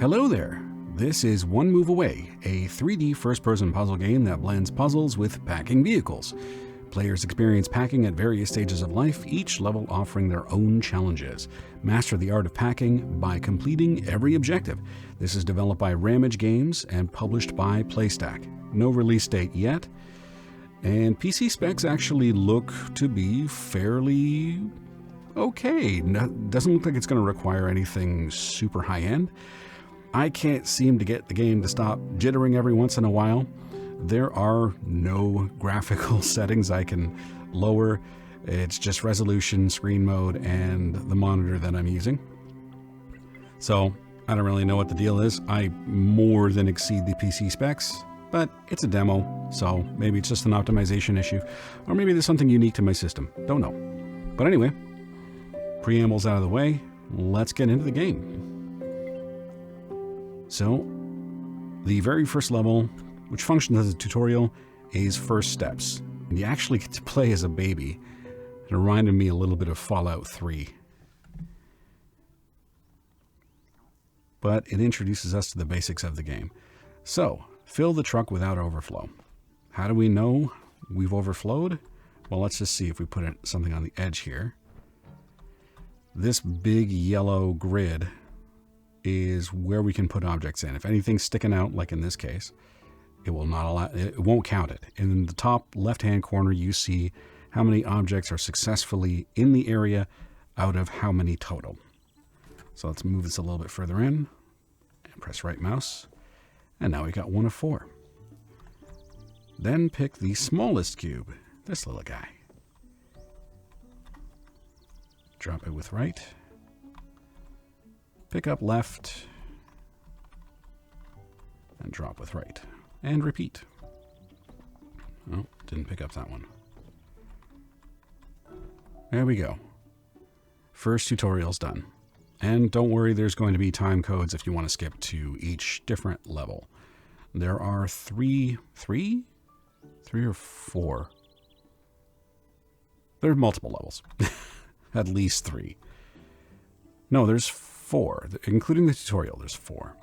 Hello there! This is One Move Away, a 3D first-person puzzle game that blends puzzles with packing vehicles. Players experience packing at various stages of life, each level offering their own challenges. Master the art of packing by completing every objective. This is developed by Ramage Games and published by PlayStack. No release date yet, and PC specs actually look to be fairly okay. Doesn't look like it's going to require anything super high-end. I can't seem to get the game to stop jittering every once in a while. There are no graphical settings I can lower. It's just resolution, screen mode, and the monitor that I'm using. So I don't really know what the deal is. I more than exceed the PC specs, but it's a demo, so maybe it's just an optimization issue, or maybe there's something unique to my system. Don't know. But anyway, preambles out of the way, let's get into the game. So, the very first level, which functions as a tutorial, is First Steps. And you actually get to play as a baby. It reminded me a little bit of Fallout 3. But it introduces us to the basics of the game. So, fill the truck without overflow. How do we know we've overflowed? Well, let's just see if we put something on the edge here. This big yellow grid is where we can put objects in. If anything's sticking out, like in this case, it won't count it. In the top left-hand corner, you see how many objects are successfully in the area out of how many total. So let's move this a little bit further in and press right mouse. And now we got 1 of 4. Then pick the smallest cube, this little guy. Drop it with right. Pick up left, and drop with right, and repeat. Oh, didn't pick up that one. There we go. First tutorial's done. And don't worry, there's going to be time codes if you want to skip to each different level. There are three or four. There are multiple levels. At least 3. No, there's 4, including the tutorial. There's 4.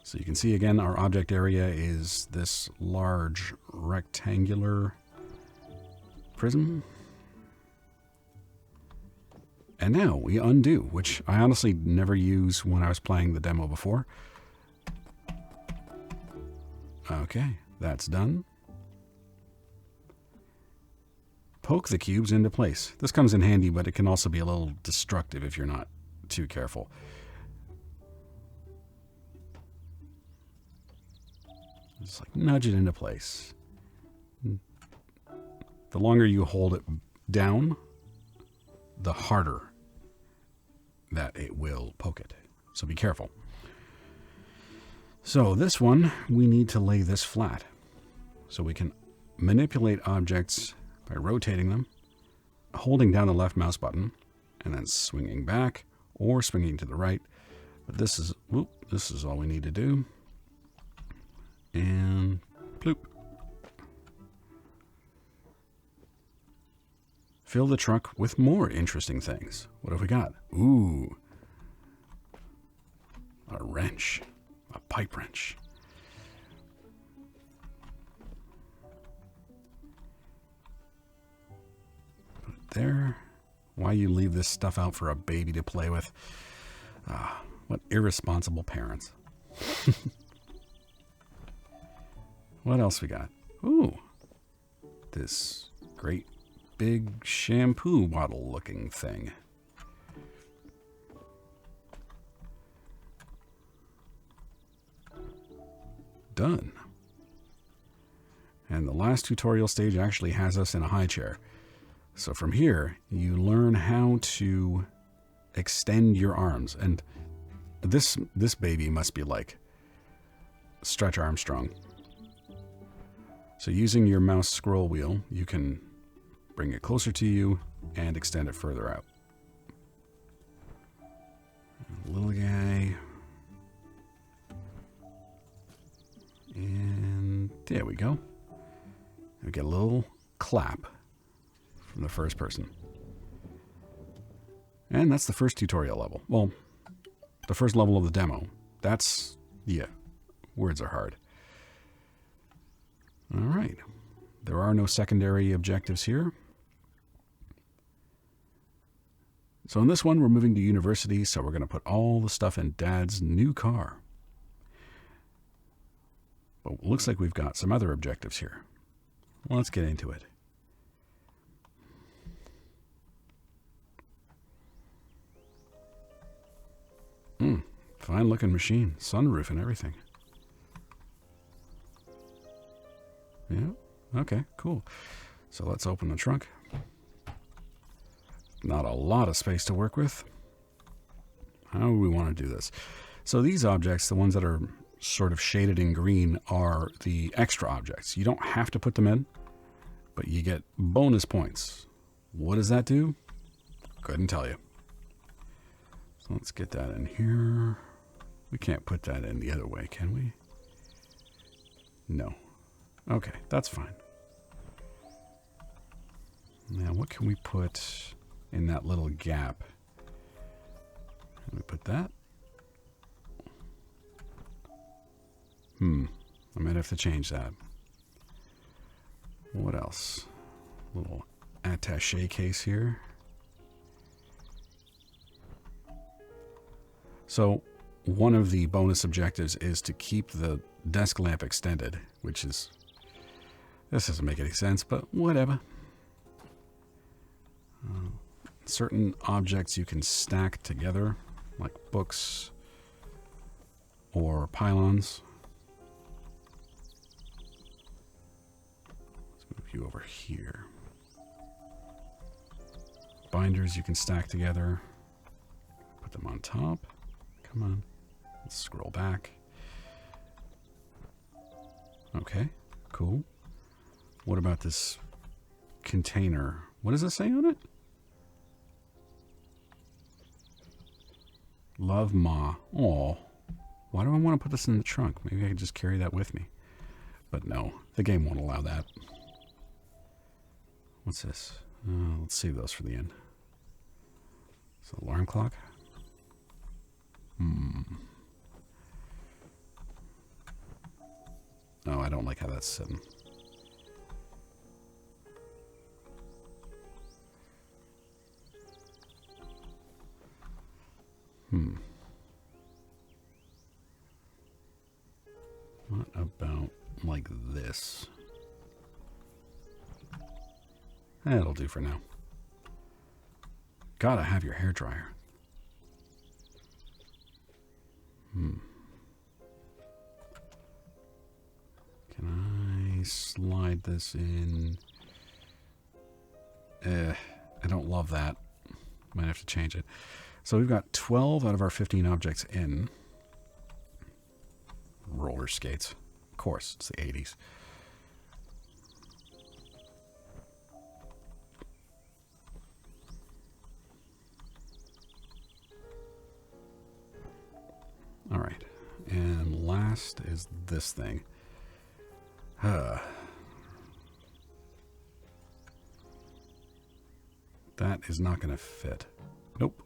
So you can see again, our object area is this large rectangular prism. And now we undo, which I honestly never used when I was playing the demo before. Okay, that's done. Poke the cubes into place. This comes in handy, but it can also be a little destructive if you're not too careful. Just like nudge it into place. The longer you hold it down, the harder that it will poke it. So be careful. So this one, we need to lay this flat. So we can manipulate objects by rotating them, holding down the left mouse button, and then swinging back or swinging to the right. But this is all we need to do. And bloop. Fill the truck with more interesting things. What have we got? Ooh. A wrench. A pipe wrench. Put it there. Why you leave this stuff out for a baby to play with? Ah, what irresponsible parents. What else we got? Ooh. This great big shampoo bottle looking thing. Done. And the last tutorial stage actually has us in a high chair. So from here, you learn how to extend your arms. And this baby must be like Stretch Armstrong. So using your mouse scroll wheel, you can bring it closer to you and extend it further out. Little guy. And there we go. We get a little clap from the first person. And that's the first tutorial level. Well, the first level of the demo. That's, yeah, words are hard. All right. There are no secondary objectives here. So in this one, we're moving to university, so we're going to put all the stuff in Dad's new car. But it looks like we've got some other objectives here. Well, let's get into it. Fine looking machine. Sunroof and everything. Yeah, okay, cool. So let's open the trunk. Not a lot of space to work with. How do we want to do this? So these objects, the ones that are sort of shaded in green, are the extra objects. You don't have to put them in, but you get bonus points. What does that do? Couldn't tell you. So let's get that in here. We can't put that in the other way, can we? No. Okay, that's fine. Now, what can we put in that little gap? Can we put that? I might have to change that. What else? Little attaché case here. So, one of the bonus objectives is to keep the desk lamp extended, which is... This doesn't make any sense, but whatever. Certain objects you can stack together, like books or pylons. Let's move you over here. Binders you can stack together. Put them on top. Come on. Let's scroll back. Okay, cool. What about this container? What does it say on it? Love, Ma. Aw. Why do I want to put this in the trunk? Maybe I could just carry that with me. But no, the game won't allow that. What's this? Let's save those for the end. It's an alarm clock. Oh, I don't like how that's sitting. What about like this? That'll do for now. Gotta have your hair dryer. Can I slide this in? I don't love that. Might have to change it. So we've got 12 out of our 15 objects in. Roller skates. Of course, it's the 80s. All right. And last is this thing. That is not going to fit. Nope.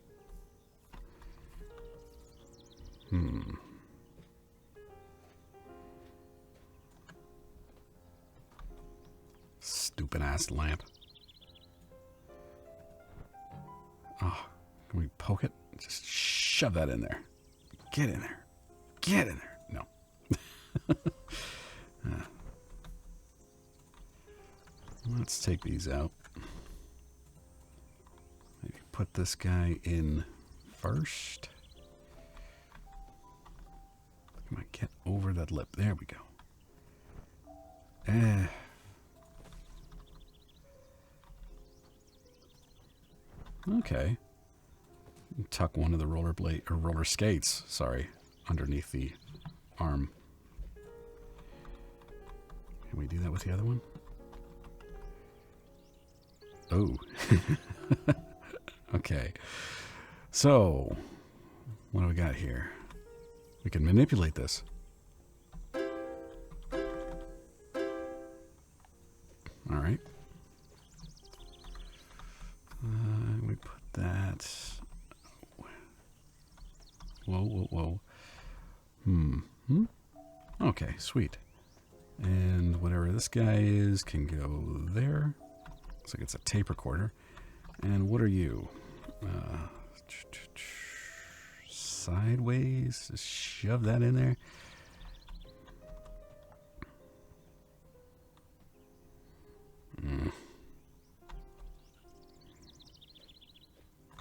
Stupid ass lamp. Oh, can we poke it? Just shove that in there. Get in there. Get in there. No. Let's take these out. Maybe put this guy in first. Come on, get over that lip. There we go. Okay. Tuck one of the roller skates, sorry, underneath the arm. Can we do that with the other one? Oh. Okay. So, what do we got here? We can manipulate this. All right. We put that Whoa, whoa, whoa. Okay, sweet. And whatever this guy is can go there. Looks like it's a tape recorder. And what are you? Sideways? Just shove that in there.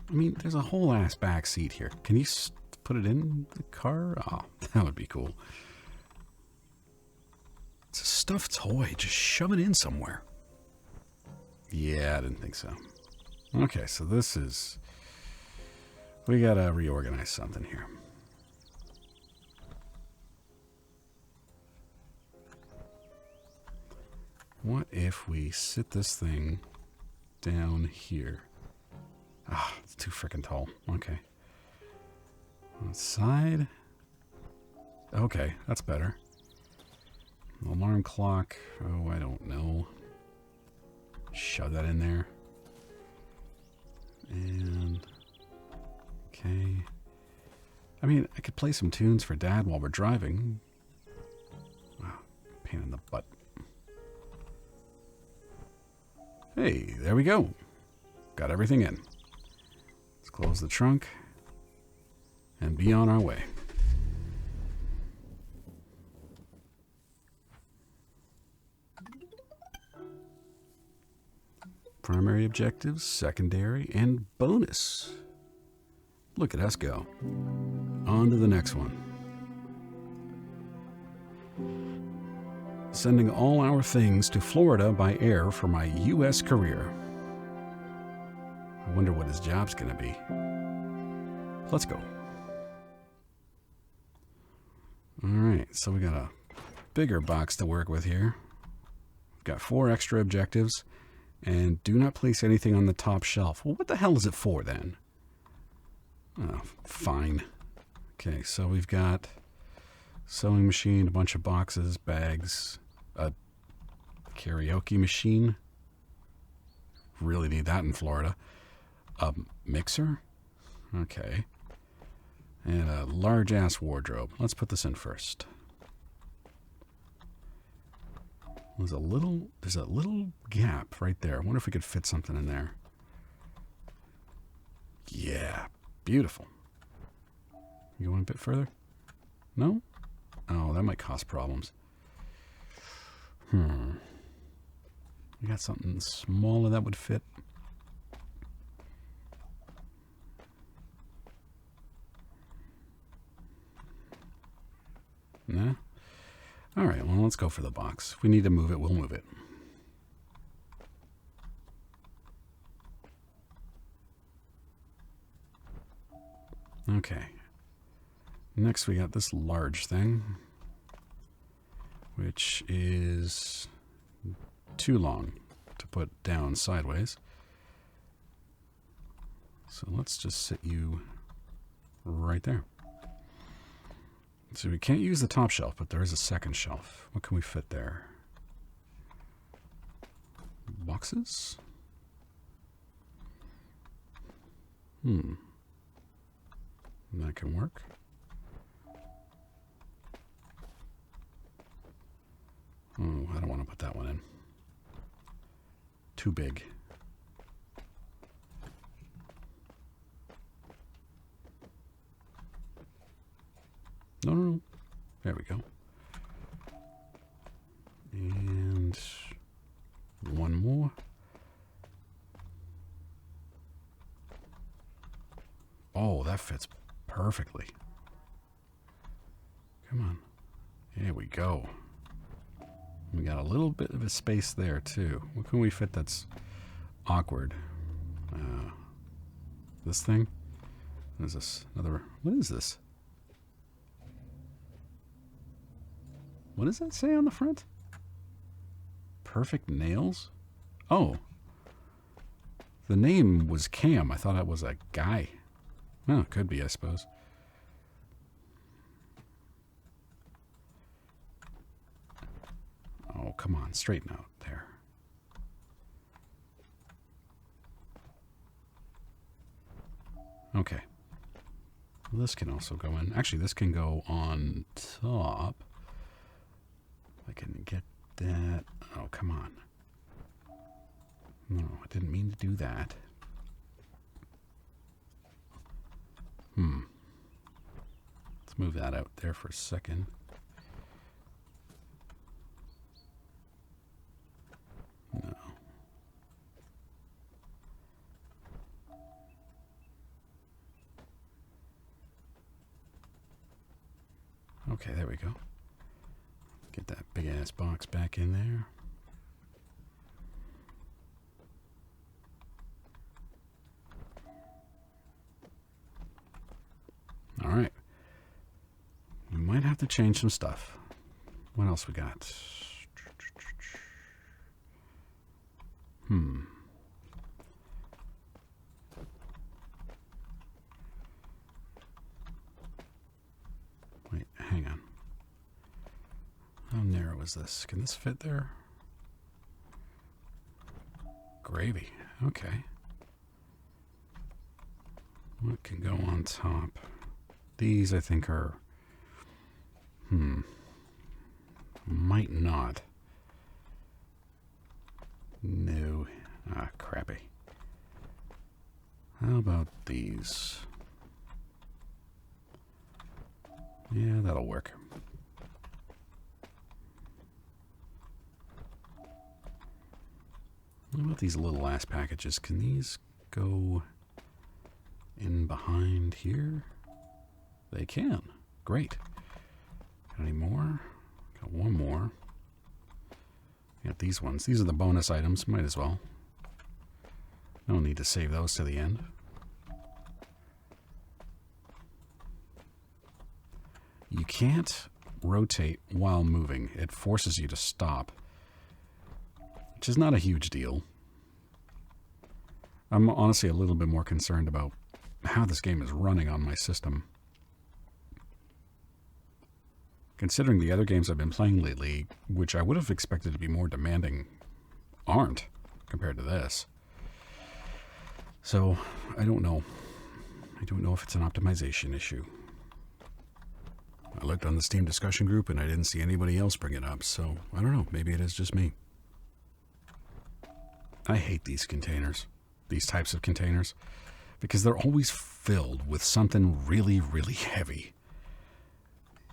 I mean, there's a whole ass back seat here. Can you put it in the car? Oh, that would be cool. It's a stuffed toy. Just shove it in somewhere. Yeah, I didn't think so. Okay, so this is... We gotta reorganize something here. What if we sit this thing down here? Ah, it's too freaking tall. Okay. On the side. Okay, that's better. Alarm clock. Oh, I don't know. Shove that in there. And... Okay. I mean, I could play some tunes for Dad while we're driving. Wow, pain in the butt. Hey, there we go. Got everything in. Let's close the trunk and be on our way. Primary objectives, secondary, and bonus. Look at us go. On to the next one. Sending all our things to Florida by air for my U.S. career. I wonder what his job's going to be. Let's go. Alright, so we got a bigger box to work with here. We've got 4 extra objectives. And do not place anything on the top shelf. Well, what the hell is it for then? Oh, fine. Okay, so we've got sewing machine, a bunch of boxes, bags, a karaoke machine. Really need that in Florida. A mixer. Okay. And a large-ass wardrobe. Let's put this in first. There's a little gap right there. I wonder if we could fit something in there. Yeah, beautiful. You want a bit further? No? Oh, that might cause problems. You got something smaller that would fit? Nah? Alright, well, let's go for the box. If we need to move it, we'll move it. Okay. Next, we got this large thing, which is too long to put down sideways. So let's just sit you right there. So we can't use the top shelf, but there is a second shelf. What can we fit there? Boxes? That can work. Oh, I don't want to put that one in. Too big. No. There we go. And one more. Oh, that fits perfectly. Come on. There we go. We got a little bit of a space there, too. What can we fit that's awkward? This thing? What is this? What is this? What does that say on the front? Perfect nails? Oh. The name was Cam. I thought it was a guy. Well, it could be, I suppose. Oh, come on. Straighten out there. Okay. This can also go in. Actually, this can go on top. I can get that. Oh, come on. No, I didn't mean to do that. Let's move that out there for a second. No. Okay, there we go. Get that big ass box back in there. All right. We might have to change some stuff. What else we got? Wait, hang on. How narrow is this? Can this fit there? Gravy. Okay. What can go on top? These, I think, are... Might not. No. Ah, crappy. How about these? Yeah, that'll work. What about these little ass packages? Can these go in behind here? They can. Great. Got any more? Got one more. Got these ones. These are the bonus items. Might as well. No need to save those to the end. You can't rotate while moving. It forces you to stop, which is not a huge deal. I'm honestly a little bit more concerned about how this game is running on my system. Considering the other games I've been playing lately, which I would have expected to be more demanding, aren't compared to this. So, I don't know. I don't know if it's an optimization issue. I looked on the Steam discussion group and I didn't see anybody else bring it up, so I don't know. Maybe it is just me. I hate these containers, these types of containers, because they're always filled with something really, really heavy.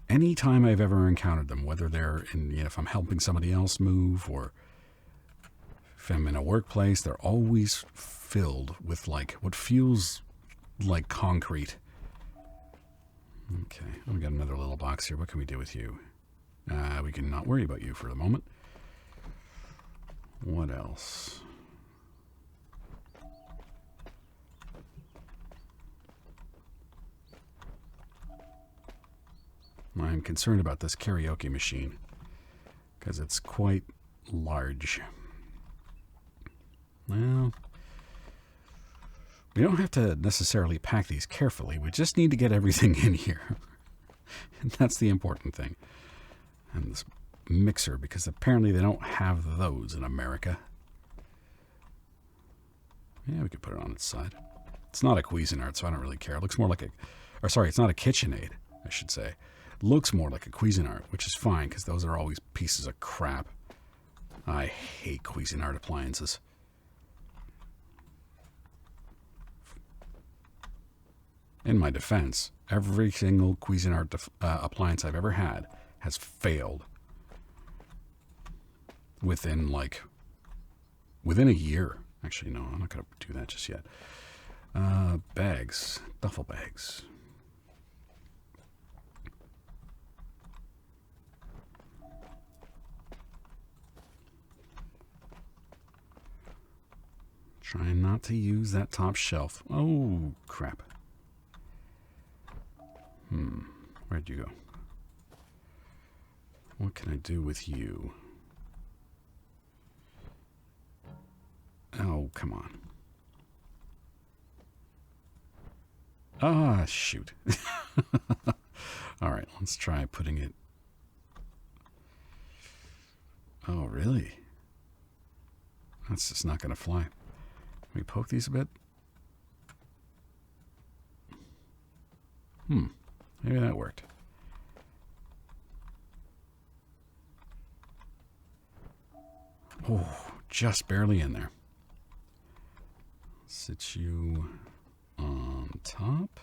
Anytime I've ever encountered them, whether they're in, if I'm helping somebody else move or if I'm in a workplace, they're always filled with like what feels like concrete. Okay, we got another little box here. What can we do with you? We can not worry about you for the moment. What else? I'm concerned about this karaoke machine because it's quite large. Well, we don't have to necessarily pack these carefully. We just need to get everything in here. And that's the important thing. And this mixer, because apparently they don't have those in America. Yeah, we could put it on its side. It's not a Cuisinart, so I don't really care. It looks more like it's not a KitchenAid, I should say. It looks more like a Cuisinart, which is fine, because those are always pieces of crap. I hate Cuisinart appliances. In my defense, every single Cuisinart appliance I've ever had has failed within a year. Actually, no, I'm not going to do that just yet. Bags, duffel bags. Trying not to use that top shelf. Oh, crap. Where'd you go? What can I do with you? Oh, come on. Ah, shoot. All right, let's try putting it. Oh, really? That's just not going to fly. Can we poke these a bit? Maybe that worked. Oh, just barely in there. Sit you on top.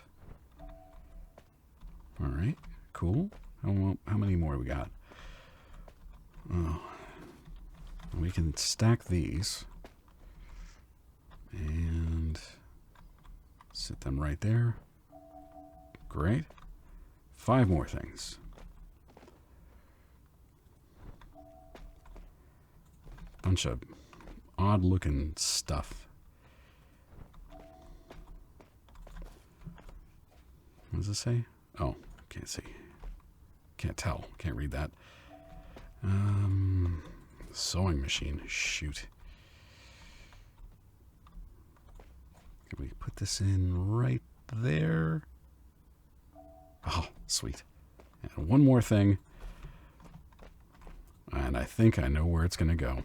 All right, cool. How many more we got? Oh, we can stack these and sit them right there. Great. 5 more things. Bunch of odd-looking stuff. What does it say? Oh, can't see. Can't tell. Can't read that. Sewing machine. Shoot. Can we put this in right there? Oh, sweet. And one more thing. And I think I know where it's going to go.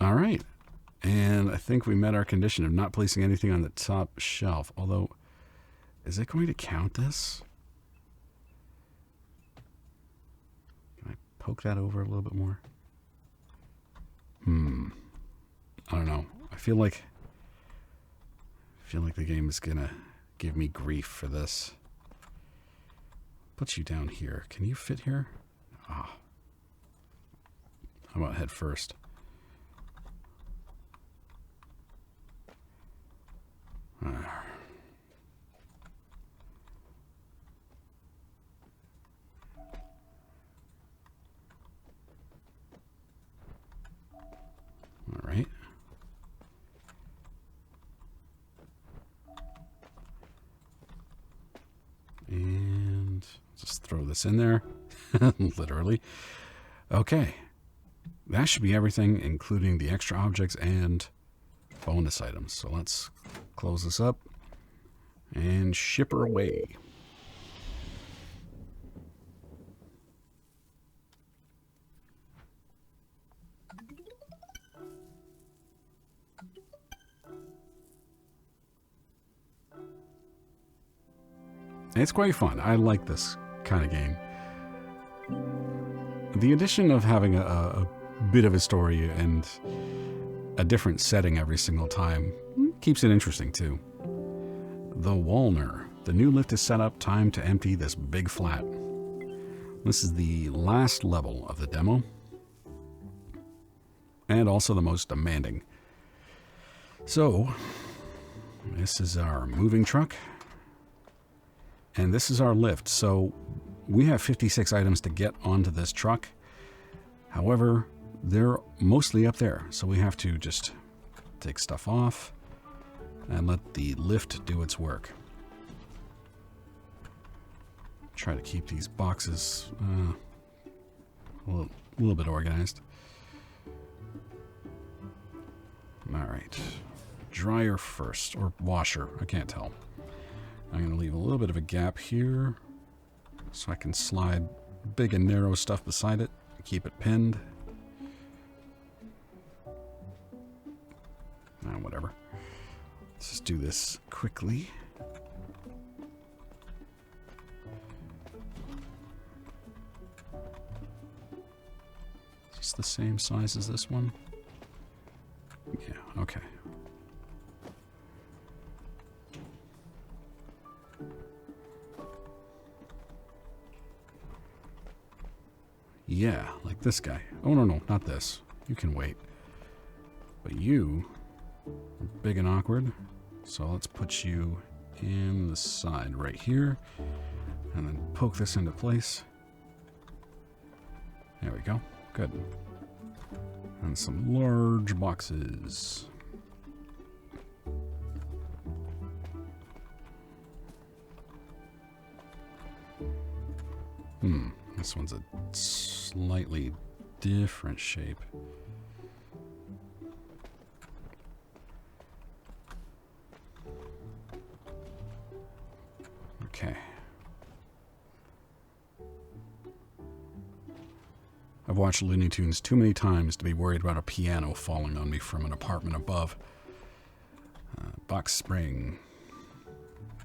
All right. And I think we met our condition of not placing anything on the top shelf. Although, is it going to count this? Can I poke that over a little bit more? I don't know. I feel like the game is going to give me grief for this. Put you down here. Can you fit here? Ah. How about head first? All right. And just throw this in there. Literally. Okay. That should be everything, including the extra objects and bonus items. So let's close this up and ship her away. It's quite fun. I like this kind of game. The addition of having a bit of a story and a different setting every single time keeps it interesting too. The Wallner. The new lift is set up. Time to empty this big flat. This is the last level of the demo. And also the most demanding. So, this is our moving truck. And this is our lift. So, we have 56 items to get onto this truck. However, they're mostly up there. So we have to just take stuff off and let the lift do its work. Try to keep these boxes a little bit organized. All right. Dryer first, or washer. I can't tell. I'm going to leave a little bit of a gap here so I can slide big and narrow stuff beside it. Keep it pinned. Whatever. Let's just do this quickly. Is this the same size as this one? Yeah, okay. Yeah, like this guy. Oh, no, not this. You can wait. But you are big and awkward. So let's put you in the side right here. And then poke this into place. There we go. Good. And some large boxes. This one's a slightly different shape. Okay. I've watched Looney Tunes too many times to be worried about a piano falling on me from an apartment above. box spring.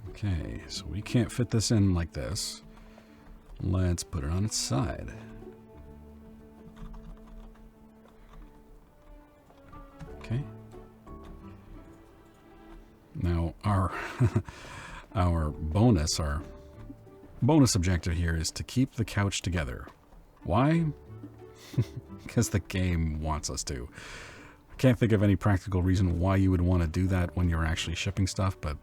Okay, so we can't fit this in like this. Let's put it on its side. Okay. Now our our bonus objective here is to keep the couch together. Why? Because the game wants us to. I can't think of any practical reason why you would want to do that when you're actually shipping stuff, but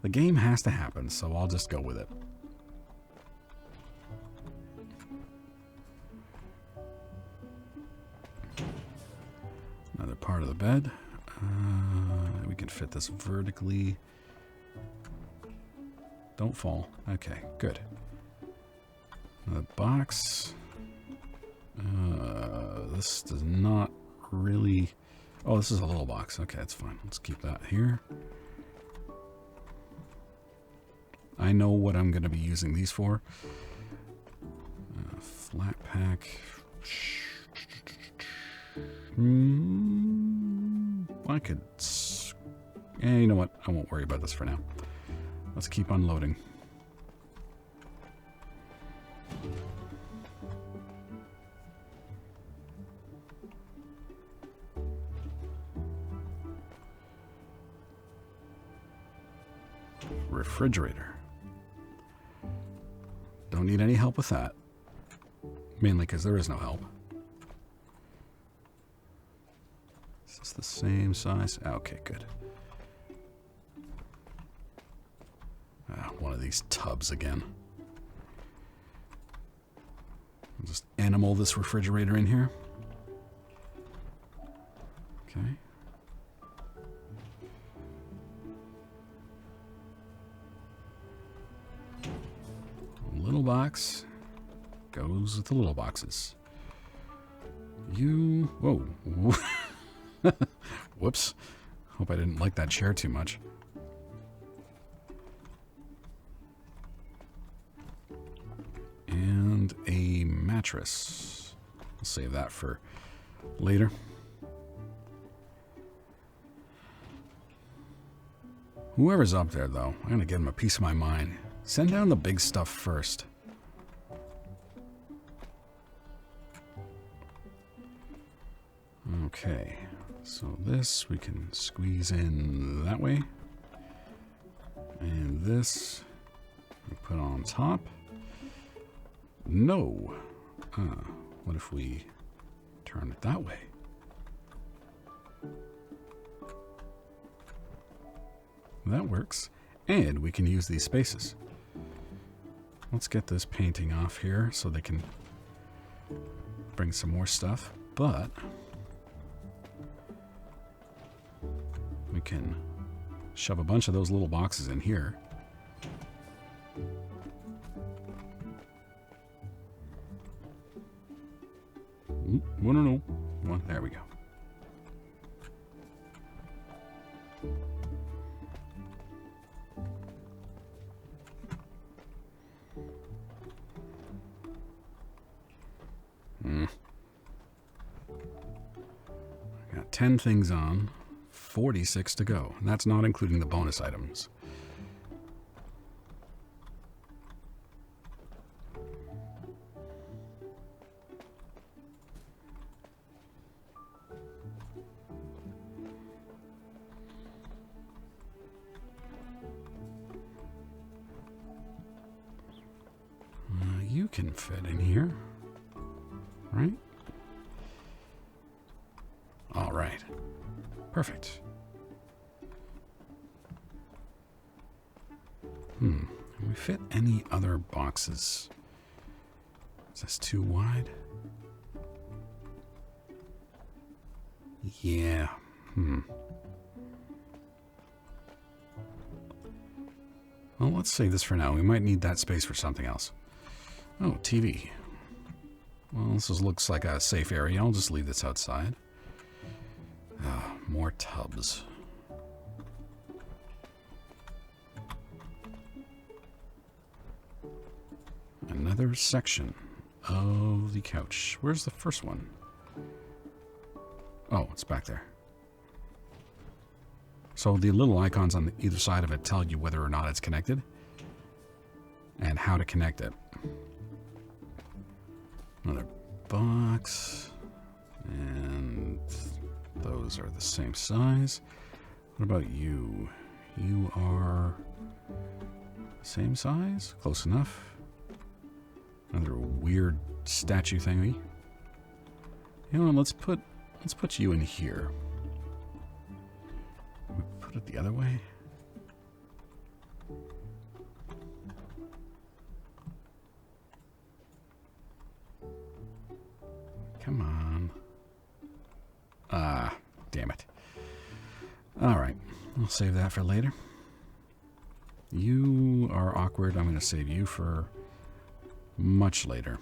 the game has to happen, so I'll just go with it. Another part of the bed. We can fit this vertically. Don't fall. Okay, good. The box. This does not really... Oh, this is a little box. Okay, that's fine. Let's keep that here. I know what I'm going to be using these for. Flat pack. I could... Yeah, you know what? I won't worry about this for now. Let's keep unloading. Refrigerator. Don't need any help with that. Mainly because there is no help. Is this the same size? Okay, good. One of these tubs again. I'll just animal this refrigerator in here. Okay. Little box goes with the little boxes. You... Whoa. Whoops. Hope I didn't like that chair too much. And a mattress. I'll save that for later. Whoever's up there, though, I'm going to give him a piece of my mind. Send down the big stuff first. Okay, so this we can squeeze in that way. And this we put on top. No. What if we turn it that way? That works. And we can use these spaces. Let's get this painting off here so they can bring some more stuff. But we can shove a bunch of those little boxes in here. No. Well, there we go. I got 10 things on, 46 to go. And that's not including the bonus items. You can fit in here, right? All right. Perfect. Can we fit any other boxes? Is this too wide? Yeah. Well, let's save this for now. We might need that space for something else. Oh, TV. Well, this looks like a safe area. I'll just leave this outside. More tubs. Another section of the couch. Where's the first one? Oh, it's back there. So the little icons on either side of it tell you whether or not it's connected and how to connect it. Another box, and those are the same size. What about you? You are same size? Close enough. Another weird statue thingy. You know what, let's put you in here. We put it the other way. Come on. Ah, damn it. Alright, I'll save that for later. You are awkward. I'm going to save you for much later.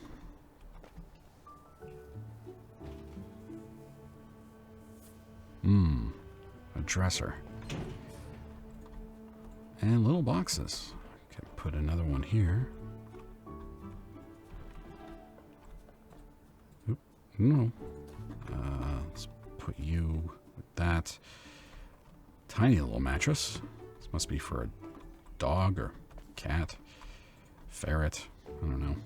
A dresser. And little boxes. Okay, put another one here. Oop, no. Let's put you with that. Tiny little mattress. This must be for a dog or cat. Ferret. I don't know.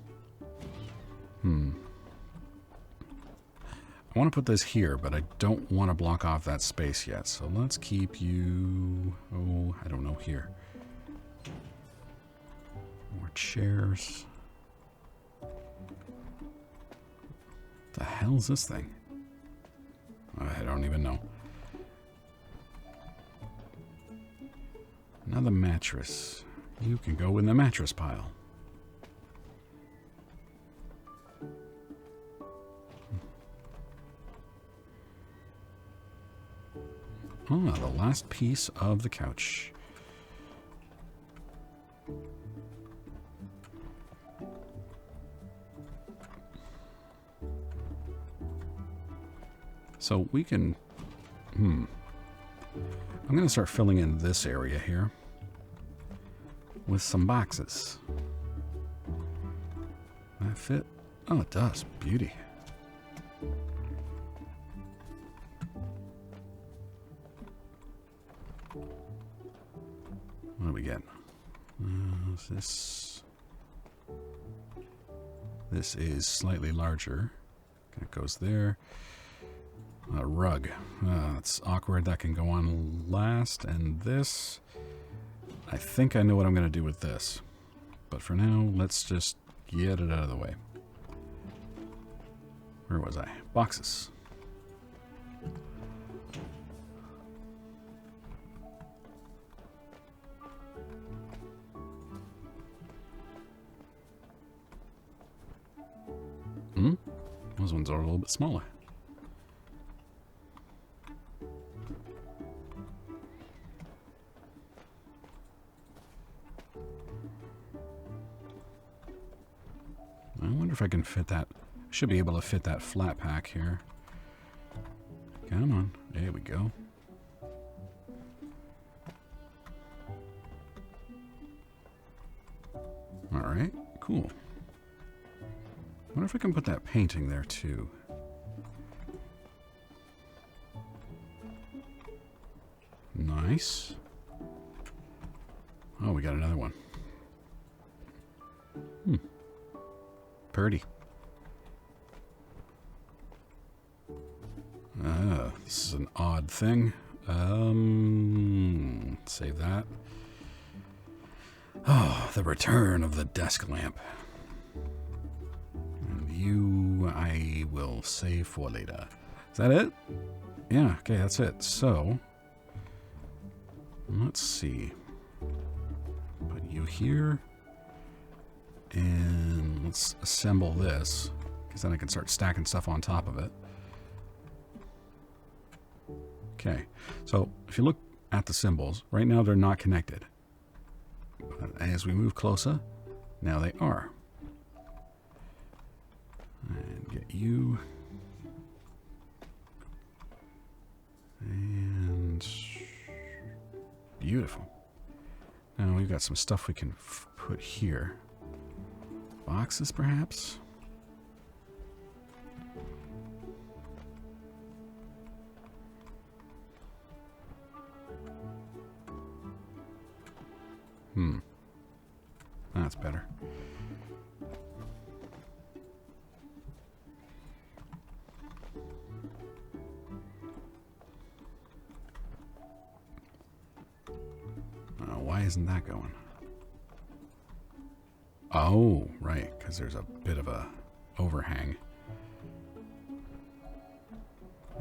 I want to put this here, but I don't want to block off that space yet. So let's keep you... Oh, I don't know, here. More chairs. What the hell is this thing? I don't even know. Another mattress. You can go in the mattress pile. Ah, the last piece of the couch. So we can... I'm going to start filling in this area here with some boxes. That fit? Oh, it does. Beauty. What do we get? This is slightly larger. It goes there. A rug. It's awkward. That can go on last. And this, I think I know what I'm going to do with this. But for now, let's just get it out of the way. Where was I? Boxes. Those ones are a little bit smaller. I wonder if I can fit that. Should be able to fit that flat pack here. Come on. There we go. Alright, cool. I wonder if I can put that painting there too. Nice. Oh, we got another one. Purdy. This is an odd thing. Save that. Oh, the return of the desk lamp. And you, I will save for later. Is that it? Yeah, okay, that's it. So, let's see. Put you here. And let's assemble this, because then I can start stacking stuff on top of it. Okay, so if you look at the symbols, right now they're not connected. But as we move closer, now they are. And get you. And beautiful. Now we've got some stuff we can put here. Boxes, perhaps? That's better. Why isn't that going? Oh, right, because there's a bit of a overhang.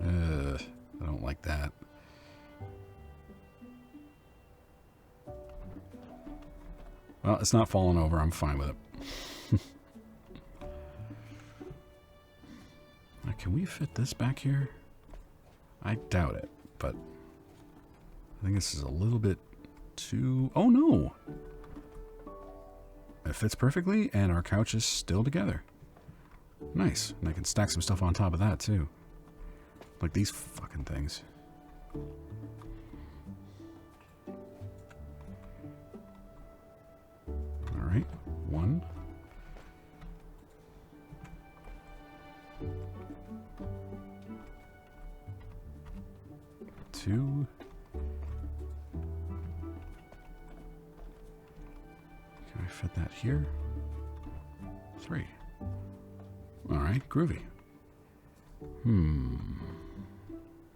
I don't like that. Well, it's not falling over. I'm fine with it. Can we fit this back here? I doubt it, but I think this is a little bit too... Oh, no! It fits perfectly, and our couch is still together. Nice. And I can stack some stuff on top of that, too. Like these fucking things. Alright. 1. 2. Can I fit that here? 3. Alright, groovy.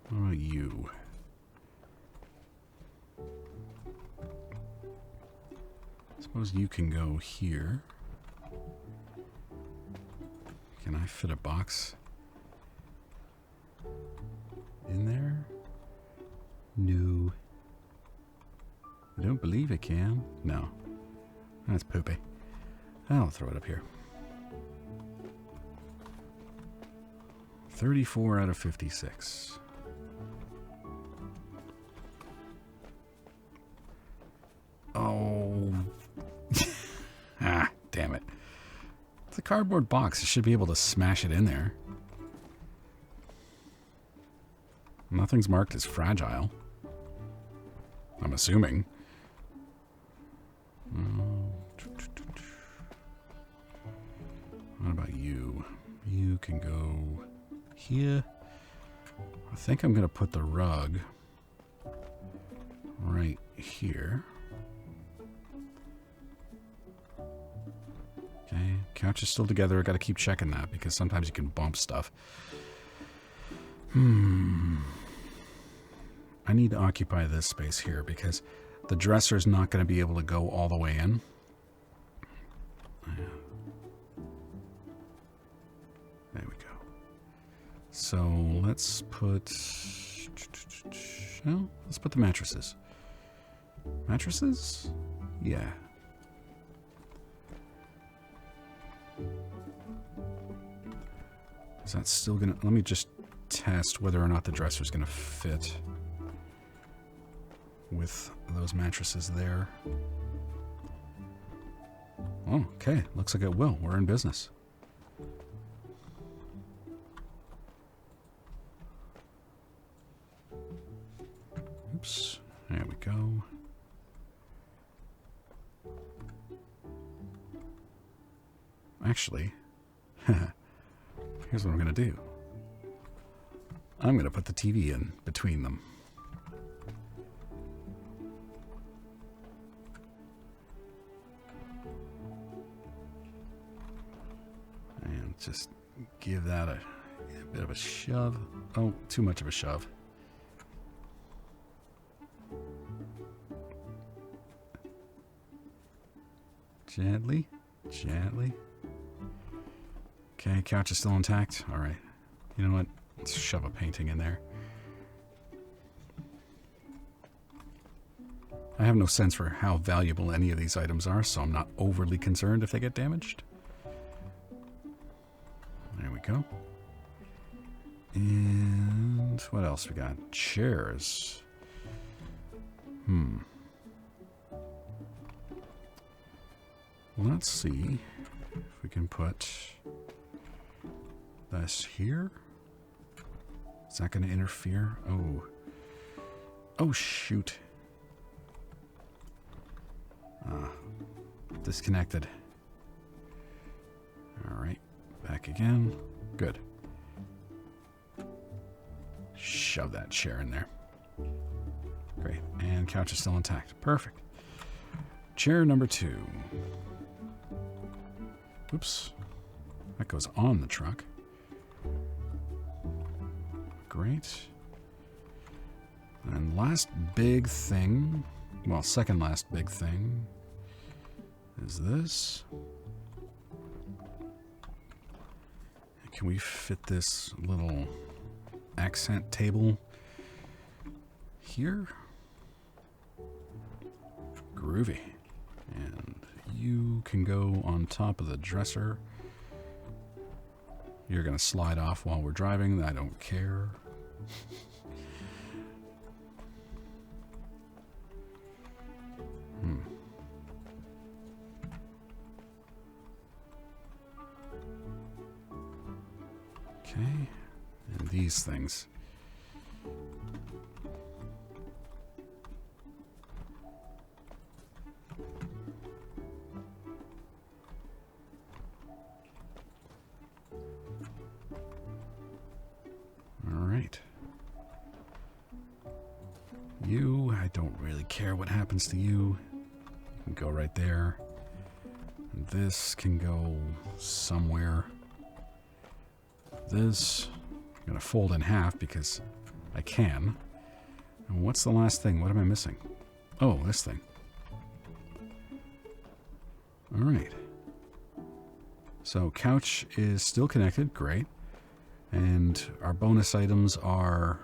What about you? Suppose you can go here. Can I fit a box in there? No. I don't believe it can. No. That's poopy. I'll throw it up here. 34 out of 56. Oh. Ah, damn it. It's a cardboard box. I should be able to smash it in there. Nothing's marked as fragile. I'm assuming. What about you? You can go here. I think I'm going to put the rug right here. Okay, couch is still together. I got to keep checking that because sometimes you can bump stuff. I need to occupy this space here because the dresser's not going to be able to go all the way in. There we go. So let's put... Well, let's put the mattresses. Mattresses? Yeah. Is that still gonna... Let me just test whether or not the dresser's gonna fit with those mattresses there. Oh, okay. Looks like it will. We're in business. Oops. There we go. Actually, here's what I'm going to do. I'm going to put the TV in between them. And just give that a bit of a shove. Oh, too much of a shove. Gently, gently. Okay, couch is still intact. All right. You know what? Let's shove a painting in there. I have no sense for how valuable any of these items are, so I'm not overly concerned if they get damaged. There we go. And what else we got? Chairs. Let's see if we can put this here. Is that going to interfere? Oh. Oh, shoot. Disconnected. All right. Back again. Good. Shove that chair in there. Great. And couch is still intact. Perfect. chair number 2. Oops. That goes on the truck. Great. And last big thing, well, second last big thing is this. Can we fit this little accent table here? Groovy. And you can go on top of the dresser. You're going to slide off while we're driving. I don't care. Okay. And these things. You, I don't really care what happens to you. You can go right there. And this can go somewhere. This, I'm going to fold in half because I can. And what's the last thing? What am I missing? Oh, this thing. All right. So couch is still connected. Great. And our bonus items are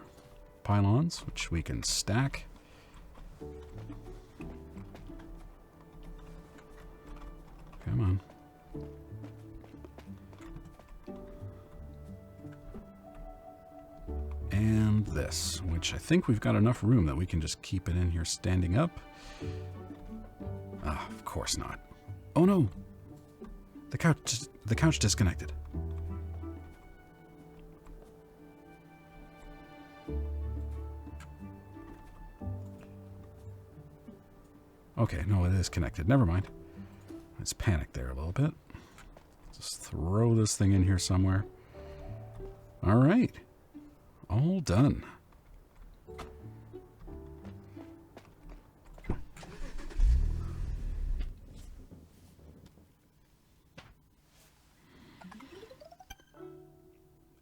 pylons, which we can stack. Come on. And this, which I think we've got enough room that we can just keep it in here standing up. Ah, of course not. Oh no! The couch disconnected. Okay, no, it is connected. Never mind. Let's panic there a little bit. Just throw this thing in here somewhere. All right. All done.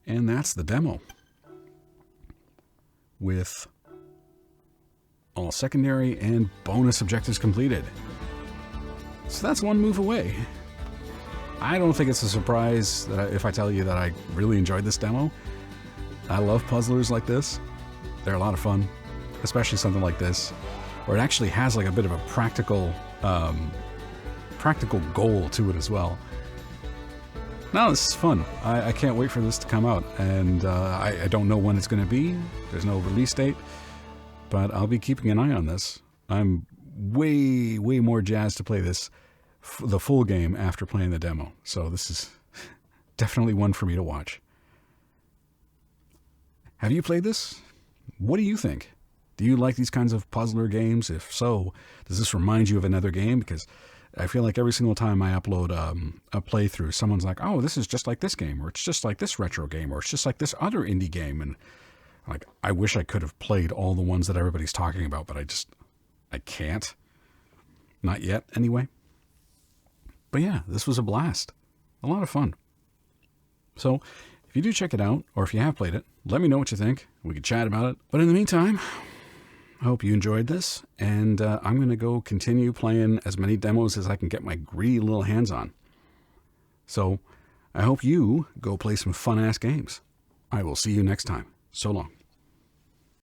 And that's the demo. With all secondary and bonus objectives completed. So that's one move away. I don't think it's a surprise that if I tell you that I really enjoyed this demo. I love puzzlers like this. They're a lot of fun, especially something like this, where it actually has like a bit of a practical goal to it as well. No, this is fun. I can't wait for this to come out, and I don't know when it's going to be. There's no release date. But I'll be keeping an eye on this. I'm way more jazzed to play this, the full game, after playing the demo. So this is definitely one for me to watch. Have you played this? What do you think? Do you like these kinds of puzzler games? If so, does this remind you of another game? Because I feel like every single time I upload a playthrough, someone's like, oh, this is just like this game, or it's just like this retro game, or it's just like this other indie game. And like, I wish I could have played all the ones that everybody's talking about, but I can't. Not yet, anyway. But yeah, this was a blast. A lot of fun. So, if you do check it out, or if you have played it, let me know what you think. We can chat about it. But in the meantime, I hope you enjoyed this, and I'm going to go continue playing as many demos as I can get my greedy little hands on. So, I hope you go play some fun-ass games. I will see you next time. So long.